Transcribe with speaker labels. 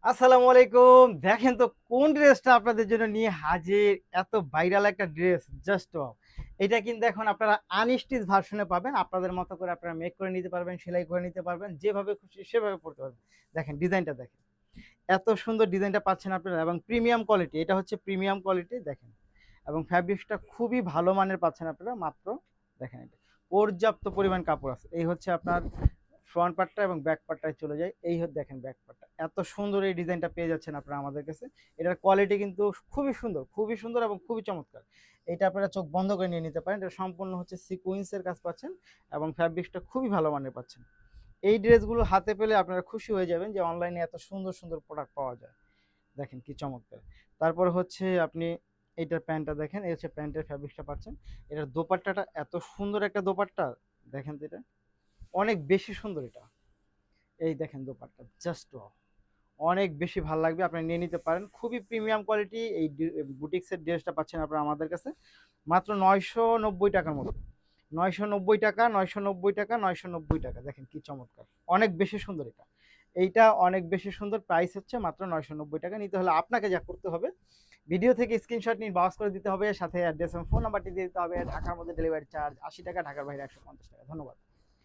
Speaker 1: আসসালামু আলাইকুম। দেখেন তো কোন ড্রেসটা আপনাদের জন্য নিয়ে হাজির। এত ভাইরাল একটা ড্রেস, জাস্ট ওয়াও! এটা কিন্তু এখন আপনারা আনস্টিচ ভার্সনে পাবেন। আপনাদের মতো করে আপনারা মেক করে নিতে পারবেন, সেলাই করে নিতে পারবেন। যেভাবে খুশি সেভাবে পড়তে পারবেন। দেখেন ডিজাইনটা দেখেন। এত সুন্দর ডিজাইনটা পাচ্ছেন আপনারা এবং প্রিমিয়াম কোয়ালিটি। এটা হচ্ছে প্রিমিয়াম কোয়ালিটি দেখেন। এবং ফ্যাব্রিক্সটা খুবই ভালো মানের পাচ্ছেন আপনারা মাত্র দেখেন এটা। পর্যাপ্ত পরিমাণ কাপড় আছে। এই হচ্ছে আপনার ফ্রন্ট পার্টটা এবং ব্যাক পার্টটায় চলে যায়। দেখেন ব্যাক পার্টটা। এত সুন্দর এই ডিজাইনটা পেয়ে যাচ্ছেন আপনারা আমাদের কাছে। এটার কোয়ালিটি কিন্তু খুবই সুন্দর এবং খুবই চমৎকার। এটা আপনারা চোখ বন্ধ করে নিয়ে নিতে পারেন। এটা সম্পূর্ণ হচ্ছে সিকোয়েন্সের কাজ পাচ্ছেন এবং ফ্যাব্রিক্সটা খুবই ভালো মানের পাচ্ছেন। এই ড্রেসগুলো হাতে পেলে আপনারা খুশি হয়ে যাবেন যে অনলাইনে এত সুন্দর প্রোডাক্ট পাওয়া যায়। দেখেন কি চমৎকার। তারপরে হচ্ছে আপনি এইটার প্যান্টটা দেখেন। এই হচ্ছে প্যান্টের ফ্যাব্রিক্সটা পাচ্ছেন। এটার দোপাট্টাটা এত সুন্দর একটা দোপাট্টা। দেখেন তো এটা। অনেক বেশি সুন্দর এটা। এই দেখেন দোপাট্টা জাস্ট ওয়াও! অনেক বেশি ভাল লাগবে। আপনারা নিয়ে নিতে পারেন। খুবই প্রিমিয়াম কোয়ালিটি এই বুটিক্সের ড্রেসটা পাচ্ছেন আপনারা আমাদের কাছে। মাত্র ৳৯৯০ মতো। ৳৯৯০, ৳৯৯০, ৳৯৯০ দেখেন কি চমৎকার। অনেক বেশি সুন্দর এটা। এইটা অনেক বেশি সুন্দর। প্রাইস হচ্ছে মাত্র ৳৯৯০। নিতে হলে আপনাকে যা করতে হবে, ভিডিও থেকে স্ক্রিনশট নিয়ে ইনবক্স করে দিতে হবে। সাথে অ্যাড্রেস এবং ফোন নাম্বারটি দিয়ে দিতে হবে। ঢাকার মধ্যে ডেলিভারি চার্জ ৳৮০, ঢাকার বাইরে ৳১৫০। ধন্যবাদ।